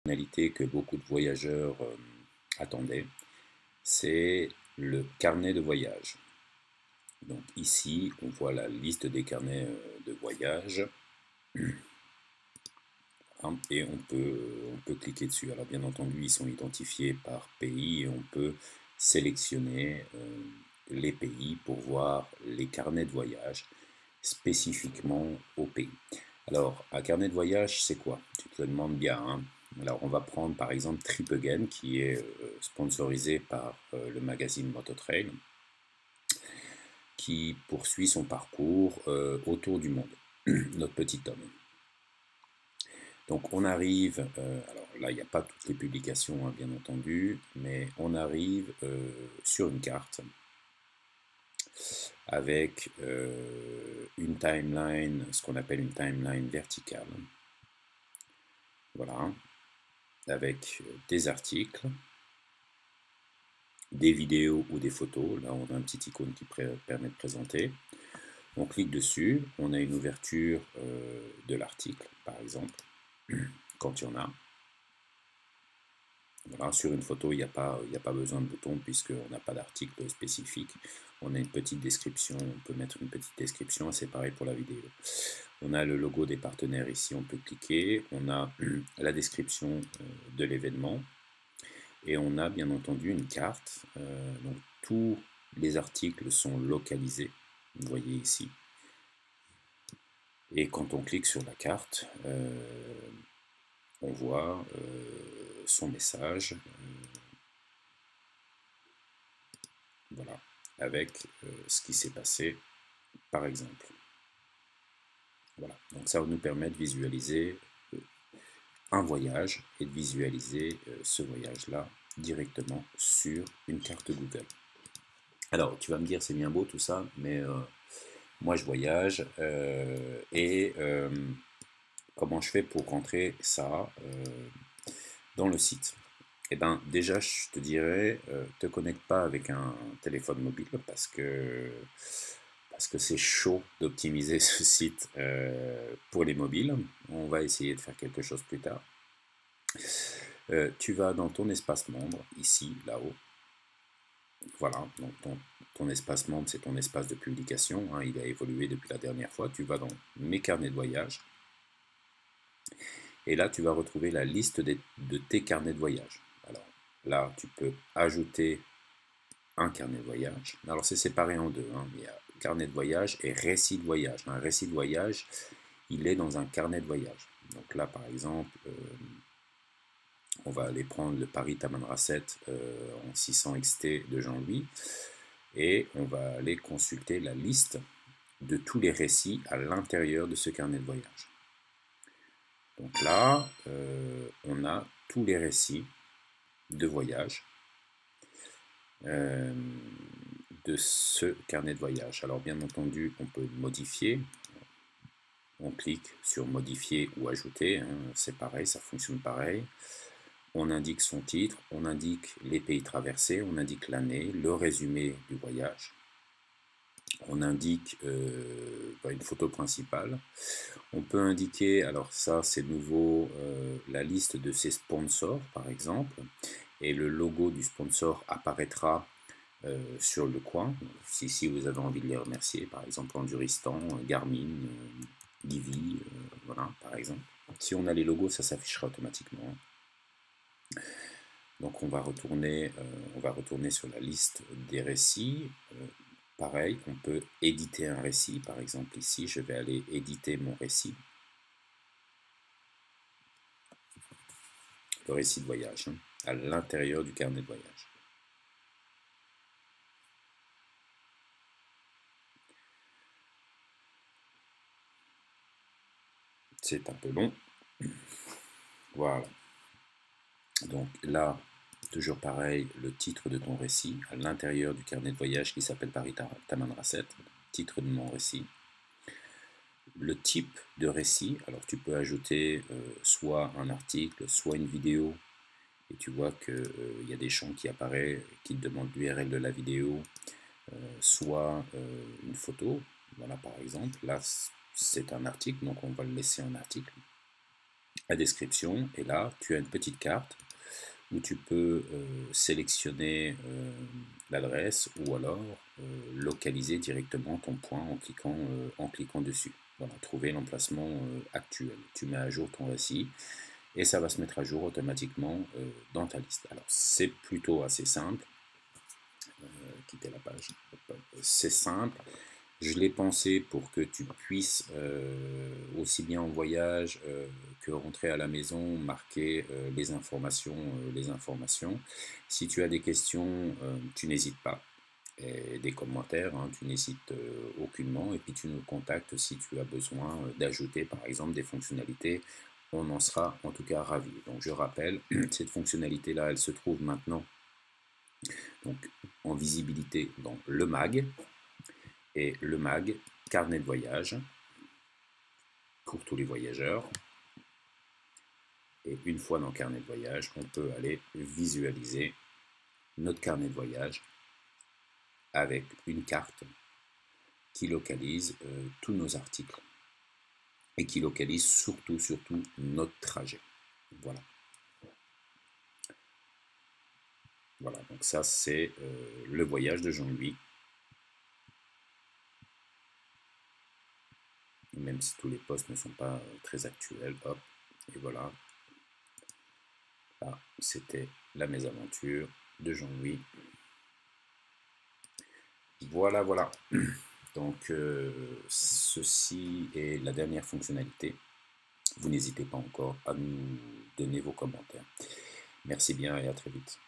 fonctionnalité que beaucoup de voyageurs attendaient, c'est le carnet de voyage. Donc ici, on voit la liste des carnets de voyage hein, et on peut cliquer dessus. Alors bien entendu, ils sont identifiés par pays et on peut sélectionner les pays pour voir les carnets de voyage spécifiquement au pays. Alors, un carnet de voyage, c'est quoi? Tu te le demandes bien, hein. Alors, on va prendre par exemple Trip Again, qui est sponsorisé par le magazine Mototrail, qui poursuit son parcours autour du monde, notre petit homme. Donc, on arrive, alors là, il n'y a pas toutes les publications, hein, bien entendu, mais on arrive sur une carte avec une timeline, ce qu'on appelle une timeline verticale. Voilà, avec des articles, des vidéos ou des photos. Là, on a un petit icône qui permet de présenter. On clique dessus, on a une ouverture de l'article, par exemple, quand il y en a. Voilà, sur une photo, il n'y a pas besoin de bouton puisqu'on n'a pas d'article spécifique. On a une petite description, on peut mettre une petite description, c'est pareil pour la vidéo. On a le logo des partenaires ici, on peut cliquer. On a la description de l'événement. Et on a bien entendu une carte. Donc tous les articles sont localisés, vous voyez ici. Et quand on clique sur la carte, on voit son message. Voilà, avec ce qui s'est passé, par exemple. Voilà, donc ça va nous permettre de visualiser un voyage et de visualiser ce voyage-là directement sur une carte Google. Alors, tu vas me dire, c'est bien beau tout ça, mais moi je voyage et comment je fais pour rentrer ça dans le site? Eh bien, déjà, je te dirais, te connecte pas avec un téléphone mobile parce que c'est chaud d'optimiser ce site pour les mobiles. On va essayer de faire quelque chose plus tard. Tu vas dans ton espace membre, ici, là-haut. Voilà, donc ton espace membre, c'est ton espace de publication, hein, il a évolué depuis la dernière fois. Tu vas dans Mes carnets de voyage. Et là, tu vas retrouver la liste de tes carnets de voyage. Alors là, tu peux ajouter un carnet de voyage. Alors c'est séparé en deux, hein. Il y a carnet de voyage et récit de voyage. Un récit de voyage, il est dans un carnet de voyage. Donc là, par exemple, on va aller prendre le Paris Tamanrasset en 600 XT de Jean-Louis et on va aller consulter la liste de tous les récits à l'intérieur de ce carnet de voyage. Donc là, on a tous les récits de voyage de ce carnet de voyage. Alors bien entendu, on peut modifier. On clique sur modifier ou ajouter, hein, c'est pareil, ça fonctionne pareil. On indique son titre, on indique les pays traversés, on indique l'année, le résumé du voyage. On indique une photo principale. On peut indiquer, alors ça c'est nouveau, la liste de ses sponsors par exemple, et le logo du sponsor apparaîtra sur le coin, si vous avez envie de les remercier, par exemple Enduristan, Garmin, Livy, voilà par exemple. Si on a les logos, ça s'affichera automatiquement. Donc on va retourner sur la liste des récits. Pareil, on peut éditer un récit. Par exemple ici, je vais aller éditer mon récit. Le récit de voyage, hein, à l'intérieur du carnet de voyage. C'est un peu long. Voilà. Donc là, toujours pareil, le titre de ton récit à l'intérieur du carnet de voyage qui s'appelle Paris Tamanrasset, titre de mon récit. Le type de récit, alors tu peux ajouter soit un article, soit une vidéo, et tu vois qu'il y a des champs qui apparaissent, qui te demandent l'URL de la vidéo, soit une photo. Voilà par exemple, là c'est un article, donc on va le laisser en article. la description, et là, tu as une petite carte où tu peux sélectionner l'adresse ou alors localiser directement ton point en cliquant dessus. Voilà, trouver l'emplacement actuel. Tu mets à jour ton récit et ça va se mettre à jour automatiquement dans ta liste. Alors c'est plutôt assez simple. Quitter la page. C'est simple. Je l'ai pensé pour que tu puisses, aussi bien en voyage que rentrer à la maison, marquer les informations. Si tu as des questions, tu n'hésites pas. Et des commentaires, hein, tu n'hésites aucunement. Et puis tu nous contactes si tu as besoin d'ajouter par exemple des fonctionnalités. On en sera en tout cas ravis. Donc je rappelle, cette fonctionnalité-là, elle se trouve maintenant donc, en visibilité dans le mag. Et le mag, carnet de voyage, pour tous les voyageurs. Et une fois dans le carnet de voyage, on peut aller visualiser notre carnet de voyage avec une carte qui localise tous nos articles et qui localise surtout notre trajet. Voilà. Voilà, donc ça c'est le voyage de Jean-Louis. Même si tous les posts ne sont pas très actuels, hop, et voilà. Là, c'était la mésaventure de Jean-Louis. Voilà, voilà. Donc, ceci est la dernière fonctionnalité. Vous n'hésitez pas encore à nous donner vos commentaires. Merci bien et à très vite.